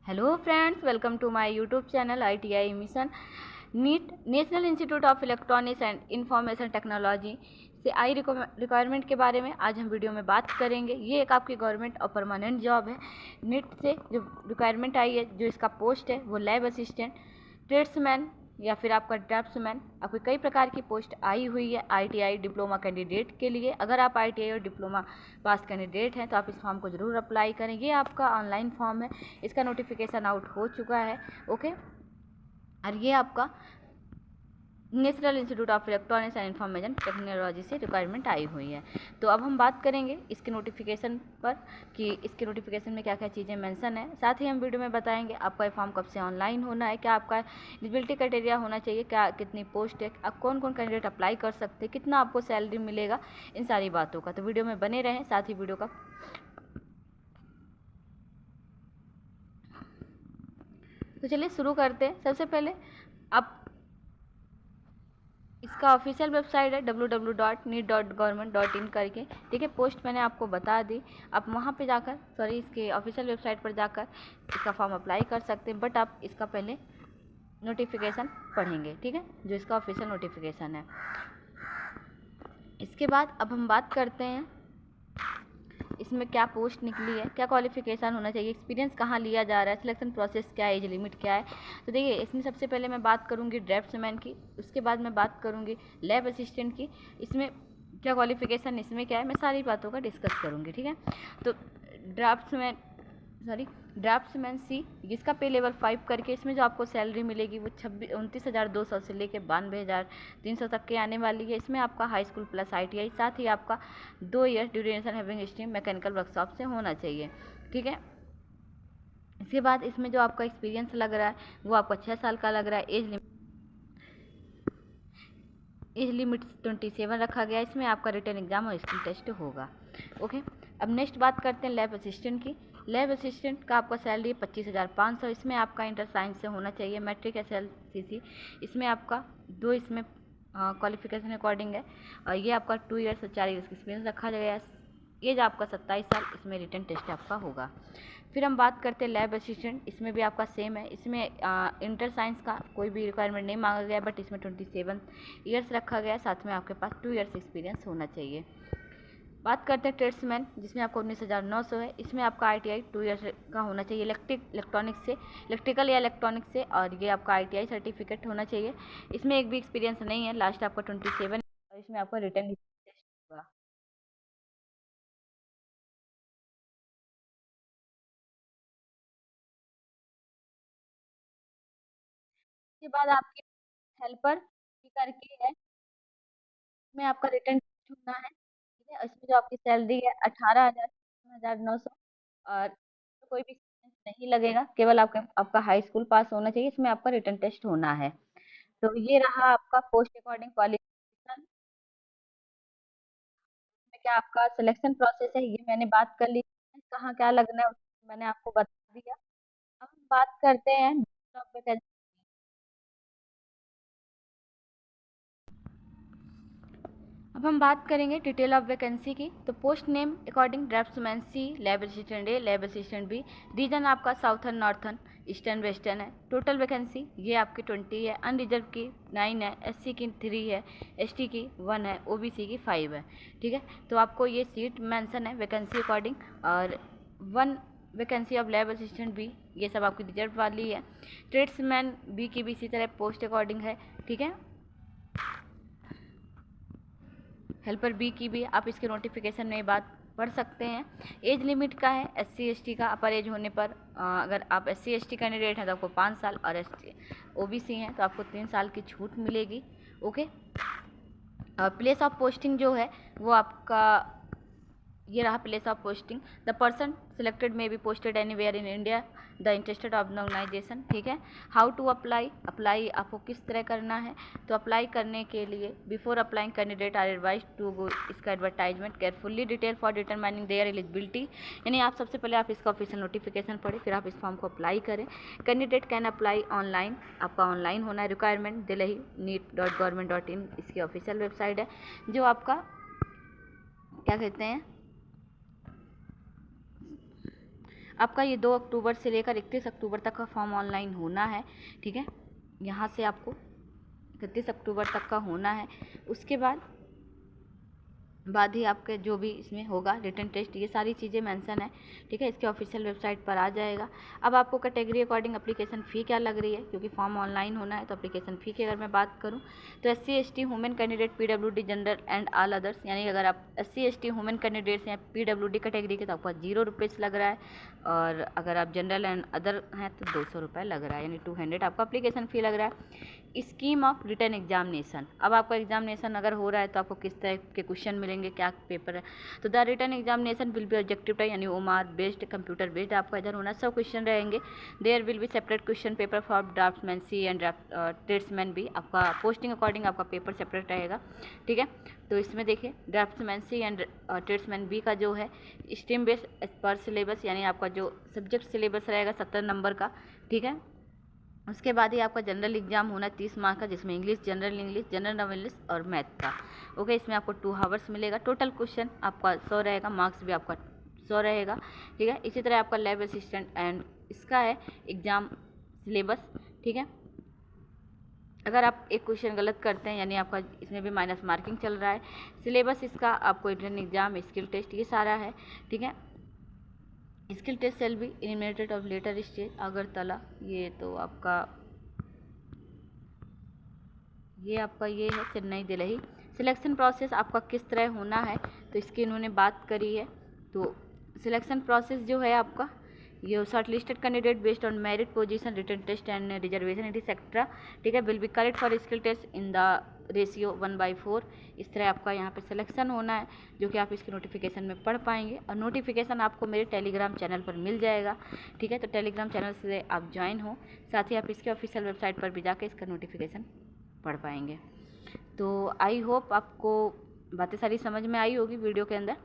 Hello friends, welcome to my YouTube channel ITI mission. नीट national institute of electronics and information technology से आई requirement के बारे में आज हम वीडियो में बात करेंगे। ये एक आपकी गवर्नमेंट और परमानेंट जॉब है। नीट से जो रिक्वायरमेंट आई है, जो इसका पोस्ट है वो लैब असिस्टेंट, ट्रेड्समैन या फिर आपका ड्राफ्ट्समैन, आपको कई प्रकार की पोस्ट आई हुई है ITI डिप्लोमा कैंडिडेट के लिए। अगर आप ITI और डिप्लोमा पास कैंडिडेट हैं तो आप इस फॉर्म को ज़रूर अप्लाई करें। ये आपका ऑनलाइन फॉर्म है, इसका नोटिफिकेशन आउट हो चुका है। ओके, और ये आपका national institute of electronics and information technology से रिक्वायरमेंट आई हुई है। तो अब हम बात करेंगे इसके नोटिफिकेशन पर कि इसके नोटिफिकेशन में क्या क्या चीज़ें मेंशन है। साथ ही हम वीडियो में बताएंगे आपका ये फॉर्म कब से ऑनलाइन होना है, क्या आपका एलिजिबिलिटी क्राइटेरिया होना चाहिए, क्या कितनी पोस्ट है, आप कौन कौन कैंडिडेट अप्लाई कर सकते हैं, कितना आपको सैलरी मिलेगा, इन सारी बातों का। तो वीडियो में बने रहें, साथ ही वीडियो का तो चलिए शुरू करते हैं। सबसे पहले आप इसका ऑफिशियल वेबसाइट है www.neet.government.in करके, ठीक है। पोस्ट मैंने आपको बता दी, आप वहाँ पे जाकर इसके ऑफिशियल वेबसाइट पर जाकर इसका फॉर्म अप्लाई कर सकते हैं। बट आप इसका पहले नोटिफिकेशन पढ़ेंगे, ठीक है, जो इसका ऑफिशियल नोटिफिकेशन है। इसके बाद अब हम बात करते हैं इसमें क्या पोस्ट निकली है, क्या क्वालिफिकेशन होना चाहिए, एक्सपीरियंस कहाँ लिया जा रहा है, सिलेक्शन प्रोसेस क्या है, एज लिमिट क्या है। तो देखिए, इसमें सबसे पहले मैं बात करूँगी ड्राफ्ट्समैन की, उसके बाद मैं बात करूँगी लैब असिस्टेंट की। इसमें क्या क्वालिफिकेशन, इसमें क्या है, मैं सारी बातों का डिस्कस करूँगी, ठीक है। तो ड्राफ्ट्समैन सी, जिसका पे लेवल 5 करके, इसमें जो आपको सैलरी मिलेगी वो 29,200 से लेकर 92,300 तक के आने वाली है। इसमें आपका हाई स्कूल प्लस ITI, साथ ही आपका 2 year duration having stream mechanical workshop से होना चाहिए, ठीक है। इसके बाद इसमें जो आपका एक्सपीरियंस लग रहा है वो आपका 6 साल का लग रहा है। एज लिमिट 27 रखा गया है। इसमें आपका रिटन एग्जाम और स्किल टेस्ट होगा, ओके। अब नेक्स्ट बात करते हैं लैब असिस्टेंट की। लैब असिस्टेंट का आपका सैलरी 25,500। इसमें आपका इंटर साइंस से होना चाहिए, मैट्रिक SLCC। इसमें आपका दो इसमें क्वालिफिकेशन अकॉर्डिंग है, और ये आपका 2 ईयर्स से 4 ईयर्स एक्सपीरियंस रखा गया है। एज आपका 27 साल। इसमें रिटन टेस्ट आपका होगा। फिर हम बात करते हैं लैब असिस्टेंट। इसमें भी आपका सेम है, इसमें इंटर साइंस का कोई भी रिक्वायरमेंट नहीं मांगा गया, बट इसमें 27 ईयर्स रखा गया है। साथ में आपके पास 2 ईयर्स एक्सपीरियंस होना चाहिए। बात करते हैं ट्रेड्समैन, जिसमें आपको 19,900 है। इसमें आपका ITI 2 ईयर्स का होना चाहिए, इलेक्ट्रिकल या इलेक्ट्रॉनिक्स से, और ये आपका ITI सर्टिफिकेट होना चाहिए। इसमें एक भी एक्सपीरियंस नहीं है। लास्ट आपका 27, और इसमें आपका रिटर्न टेस्ट होगा। उसके बाद आपके हेल्पर करके है, इसमें आपका रिटर्न होना है, ठीक है। इसमें जो आपकी सैलरी है 18,900, और कोई भी expense नहीं लगेगा, केवल आपका हाई स्कूल पास होना चाहिए। इसमें आपका रिटर्न टेस्ट होना है। तो ये रहा आपका पोस्ट अकॉर्डिंग क्वालिफिकेशन में। क्या आपका सिलेक्शन प्रोसेस है ये मैंने बात कर ली, कहाँ क्या लगना है मैंने आपको बता दिया। अब हम बात करते हैं जॉब वैकेंसी। अब हम बात करेंगे डिटेल ऑफ वैकेंसी की। तो post name according draftsman C, lab assistant A, lab assistant B. Region आपका साउथर्न, नॉर्थर्न, ईस्टर्न, वेस्टर्न है। टोटल वैकेंसी ये आपकी 20 है। अनरिजर्व की 9 है, SC की 3 है, ST की 1 है, OBC की 5 है, ठीक है। तो आपको ये सीट मेंशन है वैकेंसी अकॉर्डिंग, और 1 vacancy of lab assistant B, ये सब आपकी रिजर्व वाली है। ट्रेड्समैन बी की भी इसी तरह पोस्ट अकॉर्डिंग है, ठीक है। हेल्पर बी की भी आप इसके नोटिफिकेशन में बात पढ़ सकते हैं। एज लिमिट का है SC ST का अपर एज होने पर, अगर आप SC ST कैंडिडेट हैं तो आपको 5 साल, और OBC हैं तो आपको 3 साल की छूट मिलेगी, ओके। प्लेस ऑफ पोस्टिंग जो है वो आपका ये रहा place of posting. The person selected may be posted anywhere in India, the interested organisation, ठीक है। हाउ टू अप्लाई आपको किस तरह करना है। तो अप्लाई करने के लिए before applying candidate are advise to go इसका advertisement carefully detail for determining their eligibility. यानी आप सबसे पहले आप इसका ऑफिशियल नोटिफिकेशन पढ़ें, फिर आप इस फॉर्म को अप्लाई करें। कैंडिडेट कैन अप्लाई ऑनलाइन, आपका ऑनलाइन होना है। रिक्वायरमेंट दिल्ली NEET.government.in इसकी ऑफिशियल वेबसाइट है, जो आपका क्या कहते हैं आपका ये 2 अक्टूबर से लेकर 31 अक्टूबर तक का फॉर्म ऑनलाइन होना है, ठीक है। यहाँ से आपको 31 अक्टूबर तक का होना है। उसके बाद ही आपके जो भी इसमें होगा रिटन टेस्ट, ये सारी चीज़ें मेंशन है, ठीक है। इसके ऑफिशियल वेबसाइट पर आ जाएगा। अब आपको कैटेगरी अकॉर्डिंग एप्लीकेशन फ़ी क्या लग रही है, क्योंकि फॉर्म ऑनलाइन होना है तो एप्लीकेशन फ़ी की अगर मैं बात करूं तो SC ST women candidate PWD general and all others, यानी अगर आप SC ST वुमेन कैंडिडेट्स हैं PWD कैटेगरी के तो आपका 0 रुपीज़ लग रहा है, और अगर आप जनरल एंड अदर हैं तो 200 रुपये लग रहा है, यानी 200 आपका एप्लीकेशन फ़ी लग रहा है। स्कीम ऑफ रिटर्न एग्जामिनेशन, अब आपका एग्जामिनेशन अगर हो रहा है तो आपको किस तरह के क्वेश्चन मिलेंगे, क्या पेपर है। तो the written examination will be objective type, यानी OMR बेस्ड, कंप्यूटर बेस्ड आपका इधर होना, सब क्वेश्चन रहेंगे। There will be separate question paper for draftsman C and tradesman B, आपका पोस्टिंग अकॉर्डिंग आपका पेपर सेपरेट रहेगा, ठीक है। तो इसमें देखिए draftsman C and tradesman B का जो है स्ट्रीम बेस्ड पर सिलेबस, यानी आपका जो सब्जेक्ट सिलेबस रहेगा 70 नंबर का, ठीक है। उसके बाद ही आपका जनरल एग्जाम होना 30 मार्क का, जिसमें इंग्लिश, जनरल नॉलेज और मैथ का, ओके। इसमें आपको 2 आवर्स मिलेगा। टोटल क्वेश्चन आपका 100 रहेगा, मार्क्स भी आपका 100 रहेगा, ठीक है। इसी तरह आपका लैब असिस्टेंट एंड इसका है एग्ज़ाम सिलेबस, ठीक है। अगर आप एक क्वेश्चन गलत करते हैं यानी आपका इसमें भी माइनस मार्किंग चल रहा है। सिलेबस इसका आपको रिटन एग्जाम, स्किल टेस्ट, ये सारा है, ठीक है। Skill test shall be intimated of later stage Agartala, ये तो आपका ये है चेन्नई दिल्ली। सिलेक्शन प्रोसेस आपका किस तरह होना है तो इसकी इन्होंने बात करी है। तो सिलेक्शन प्रोसेस जो है आपका, ये shortlisted candidate based on merit, position, written test and reservation etcetera, ठीक है, will be correct for skill test in the ratio 1/4। इस तरह आपका यहाँ पे सिलेक्शन होना है, जो कि आप इसके नोटिफिकेशन में पढ़ पाएंगे, और नोटिफिकेशन आपको मेरे टेलीग्राम चैनल पर मिल जाएगा, ठीक है। तो टेलीग्राम चैनल से आप ज्वाइन हो, साथ ही आप इसके ऑफिशियल वेबसाइट पर भी जाकर इसका नोटिफिकेशन पढ़ पाएंगे। तो आई होप आपको बातें सारी समझ में आई होगी वीडियो के अंदर।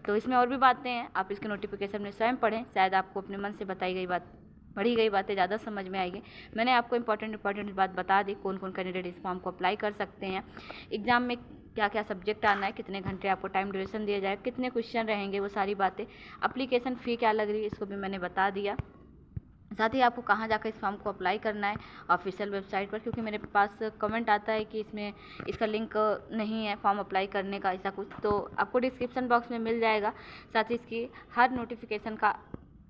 तो इसमें और भी बातें हैं, आप इसके नोटिफिकेशन में स्वयं पढ़ें, शायद आपको अपने मन से बताई गई बात, पढ़ी गई बातें ज़्यादा समझ में आएगी। मैंने आपको इंपॉर्टेंट बात बता दी, कौन कौन कैंडिडेट इस फॉर्म को अप्लाई कर सकते हैं, एग्ज़ाम में क्या क्या सब्जेक्ट आना है, कितने घंटे आपको टाइम ड्यूरेशन दिया जाए, कितने क्वेश्चन रहेंगे, वो सारी बातें। एप्लीकेशन फ़ी क्या लग रही है इसको भी मैंने बता दिया। साथ ही आपको कहाँ जाकर इस फॉर्म को अप्लाई करना है, ऑफिशियल वेबसाइट पर, क्योंकि मेरे पास कमेंट आता है कि इसमें इसका लिंक नहीं है फॉर्म अप्लाई करने का, ऐसा कुछ, तो आपको डिस्क्रिप्शन बॉक्स में मिल जाएगा। साथ ही इसकी हर नोटिफिकेशन का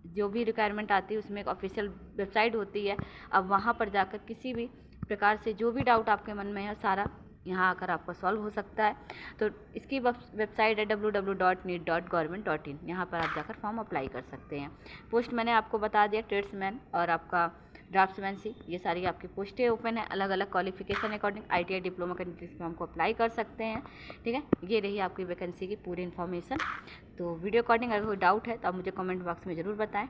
जो भी रिक्वायरमेंट आती है उसमें एक ऑफिशियल वेबसाइट होती है, अब वहाँ पर जाकर किसी भी प्रकार से जो भी डाउट आपके मन में है सारा यहाँ आकर आपका सॉल्व हो सकता है। तो इसकी वेबसाइट है www.neet.government.in, यहाँ पर आप जाकर फॉर्म अप्लाई कर सकते हैं। पोस्ट मैंने आपको बता दिया, ट्रेड्समैन और आपका ड्राफ्ट्समैन सी, ये सारी आपकी पोस्टें ओपन है, अलग अलग qualification according. ITI diploma candidate form को अप्लाई कर सकते हैं, ठीक है। ये रही आपकी वैकेंसी की पूरी इन्फॉर्मेशन। तो वीडियो अकॉर्डिंग अगर कोई डाउट है तो आप मुझे कमेंट बॉक्स में ज़रूर बताएँ।